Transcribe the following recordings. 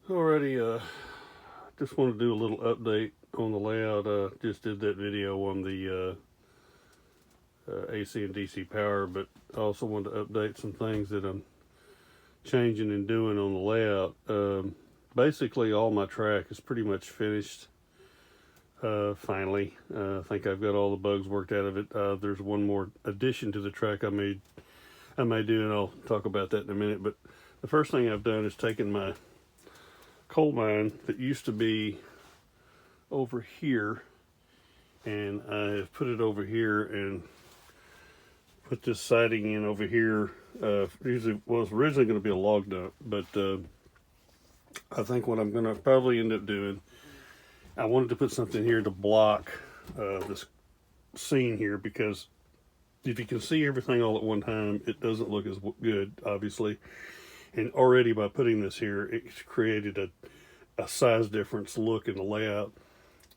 Alrighty, just want to do a little update on the layout. Just did that video on the AC and DC power, but I also wanted to update some things that I'm changing and doing on the layout. Basically, all my track is pretty much finished. Finally, I think I've got all the bugs worked out of it. There's one more addition to the track I may do, and I'll talk about that in a minute. But the first thing I've done is taken my coal mine that used to be over here, and I have put it over here and put this siding in over here. Usually was originally going to be a log dump, but I think what I'm going to probably end up doing, I wanted to put something here to block this scene here, because if you can see everything all at one time, it doesn't look as good, obviously. And already by putting this here, it's created a size difference look in the layout.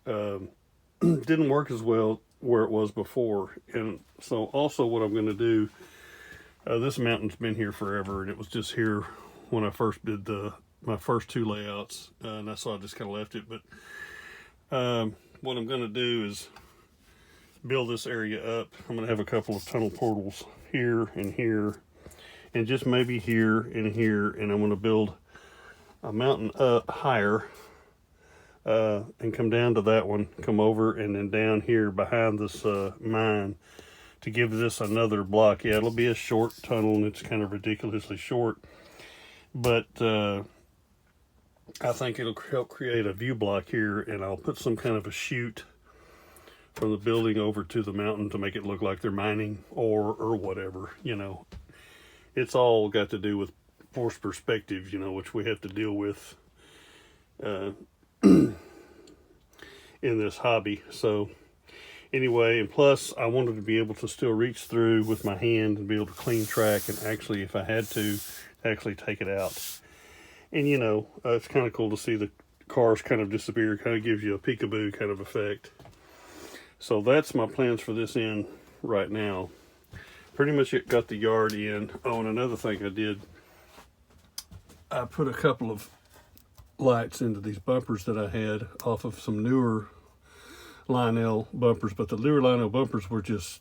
Didn't work as well where it was before. And so also what I'm going to do, this mountain's been here forever, and it was just here when I first did my first two layouts, and that's why I just kind of left it. But what I'm going to do is build this area up. I'm going to have a couple of tunnel portals here, and just maybe here and here, and I'm going to build a mountain up higher and come down to that one, come over, and then down here behind this mine to give this another block. Yeah, it'll be a short tunnel, and it's kind of ridiculously short, but I think it'll help create a view block here, and I'll put some kind of a chute from the building over to the mountain to make it look like they're mining or whatever, you know. It's all got to do with forced perspective, you know, which we have to deal with in this hobby. So anyway, and plus I wanted to be able to still reach through with my hand and be able to clean track, and actually, if I had to, actually take it out. And you know, it's kind of cool to see the cars kind of disappear. Kind of gives you a peekaboo kind of effect. So that's my plans for this end right now. Pretty much got the yard in. Oh, and another thing I did, I put a couple of lights into these bumpers that I had off of some newer Lionel bumpers, but the newer Lionel bumpers were just,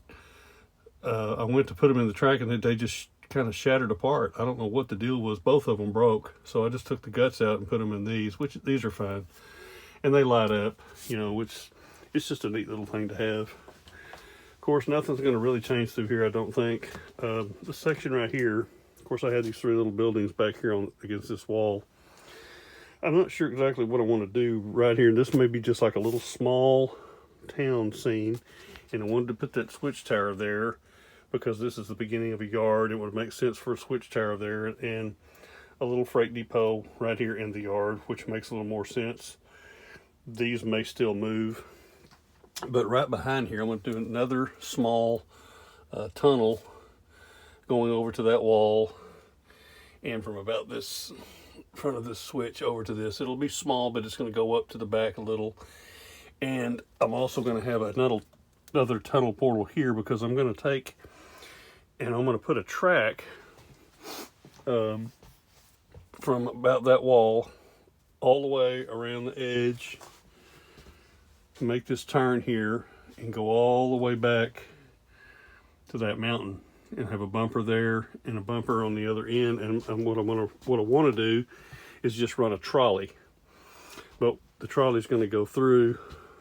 I went to put them in the track and they just kind of shattered apart. I don't know what the deal was. Both of them broke. So I just took the guts out and put them in these, which these are fine. And they light up, you know, which it's just a neat little thing to have. Of course, nothing's going to really change through here, I don't think. This section right here, of course, I had these three little buildings back here against this wall. I'm not sure exactly what I want to do right here. This may be just like a little small town scene, and I wanted to put that switch tower there because this is the beginning of a yard. It would make sense for a switch tower there, and a little freight depot right here in the yard, which makes a little more sense. These may still move. But right behind here, I'm going to do another small tunnel going over to that wall, and from about this front of this switch over to this. It'll be small, but it's going to go up to the back a little. And I'm also going to have another tunnel portal here, because I'm going to take and I'm going to put a track from about that wall all the way around the edge, make this turn here and go all the way back to that mountain, and have a bumper there and a bumper on the other end. And what I want to do is just run a trolley, but the trolley's going to go through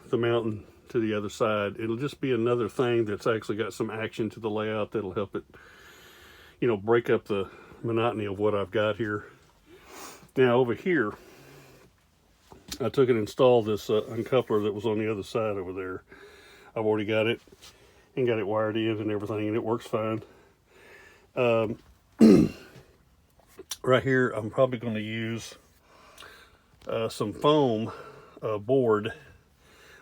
the mountain to the other side. It'll just be another thing that's actually got some action to the layout that'll help it, you know, break up the monotony of what I've got here. Now over here, I took and installed this uncoupler that was on the other side over there. I've already got it and got it wired in and everything, and it works fine. Right here, I'm probably going to use some foam board,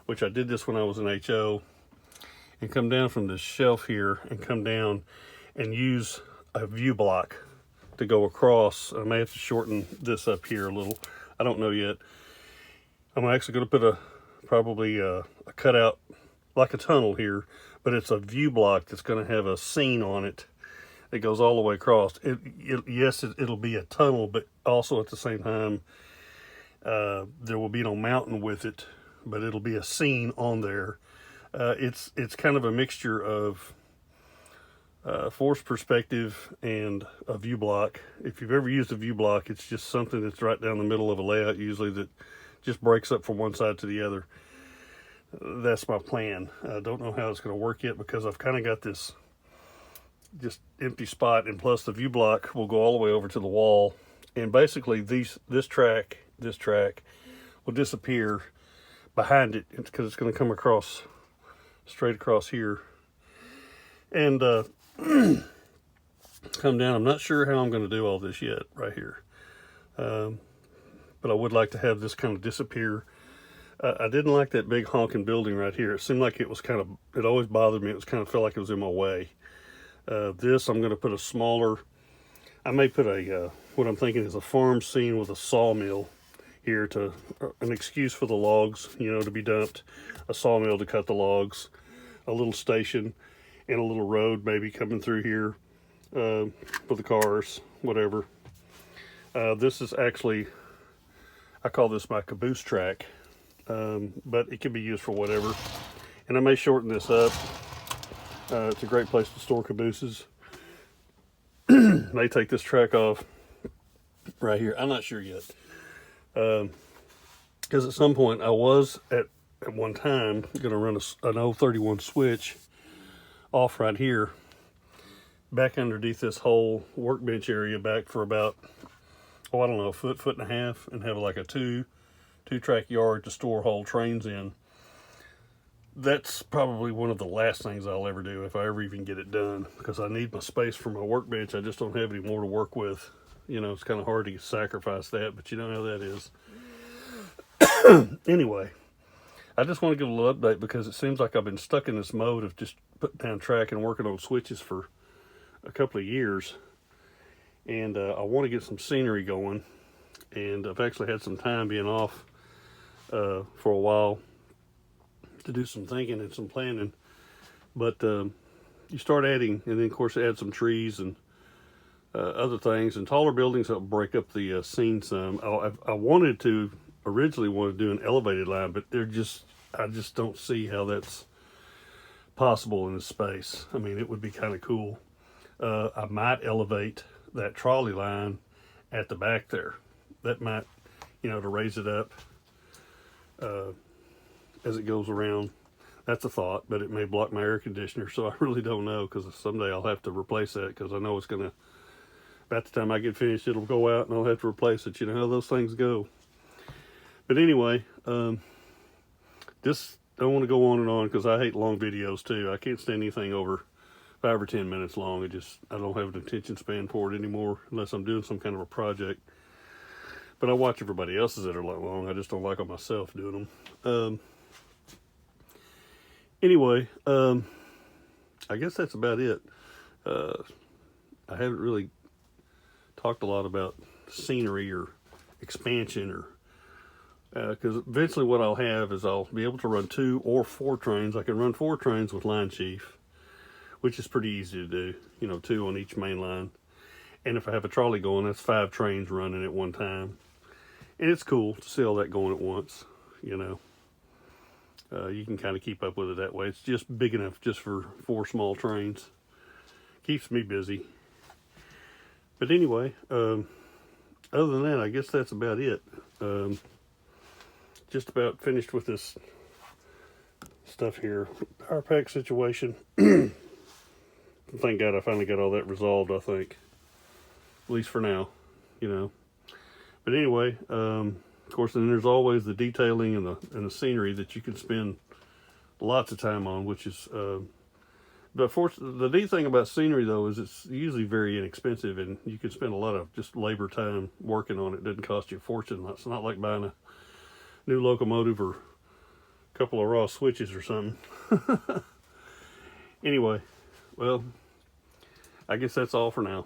which I did this when I was in HO, and come down from this shelf here and come down and use a view block to go across. I may have to shorten this up here a little. I don't know yet. I'm actually going to put probably a cutout like a tunnel here, but it's a view block that's going to have a scene on it that goes all the way across. Yes, it'll be a tunnel, but also at the same time, There will be no mountain with it, but it'll be a scene on there. It's kind of a mixture of forced perspective and a view block. If you've ever used a view block, it's just something that's right down the middle of a layout usually that just breaks up from one side to the other. That's my plan. I don't know how it's going to work yet because I've kind of got this just empty spot, and plus the view block will go all the way over to the wall, and basically this track will disappear behind it because it's going to come across straight across here and come down. I'm not sure how I'm going to do all this yet right here, but I would like to have this kind of disappear. I didn't like that big honking building right here. It seemed like it was it always bothered me. It was kind of felt like it was in my way. This, I'm going to put a smaller, I may put what I'm thinking is a farm scene with a sawmill here to, an excuse for the logs, to be dumped, a sawmill to cut the logs, a little station, and a little road maybe coming through here for the cars, whatever. This is actually, I call this my caboose track, but it can be used for whatever. And I may shorten this up. It's a great place to store cabooses. May take this track off right here. I'm not sure yet. Because at some point I was at one time going to run an 031 switch off right here back underneath this whole workbench area back for about, I don't know, a foot and a half, and have like a two track yard to store whole trains in. That's probably one of the last things I'll ever do if I ever even get it done, because I need my space for my workbench. I just don't have any more to work with. It's kind of hard to sacrifice that, but you know how that is. Anyway, I just want to give a little update because it seems like I've been stuck in this mode of just putting down track and working on switches for a couple of years. And I want to get some scenery going. And I've actually had some time being off for a while to do some thinking and some planning. But you start adding, and then of course add some trees and other things, and taller buildings help break up the scene some. I originally wanted to do an elevated line, but I just don't see how that's possible in this space. I mean, it would be kind of cool. I might elevate that trolley line at the back there. That might, to raise it up as it goes around. That's a thought, but it may block my air conditioner, so I really don't know, because someday I'll have to replace that, because I know it's going to, about the time I get finished, it'll go out and I'll have to replace it. You know how those things go. But anyway, just don't want to go on and on, because I hate long videos too. I can't stand anything over 5 or 10 minutes long. I don't have an attention span for it anymore, unless I'm doing some kind of a project. But I watch everybody else's that are long. I just don't like them myself doing them. Anyway, I guess that's about it. I haven't really talked a lot about scenery or expansion, or because eventually what I'll have is I'll be able to run 2 or 4 trains. I can run 4 trains with line chief, which is pretty easy to do, 2 on each main line. And if I have a trolley going, that's 5 trains running at one time. And it's cool to see all that going at once, You can kind of keep up with it that way. It's just big enough just for 4 small trains. Keeps me busy. But anyway, other than that, I guess that's about it. Just about finished with this stuff here. Power pack situation. Thank God I finally got all that resolved, I think. At least for now, But anyway, of course, then there's always the detailing and the scenery that you can spend lots of time on, which is, but the neat thing about scenery though is it's usually very inexpensive, and you can spend a lot of just labor time working on it. It doesn't cost you a fortune. It's not like buying a new locomotive or a couple of raw switches or something. Anyway, well, I guess that's all for now.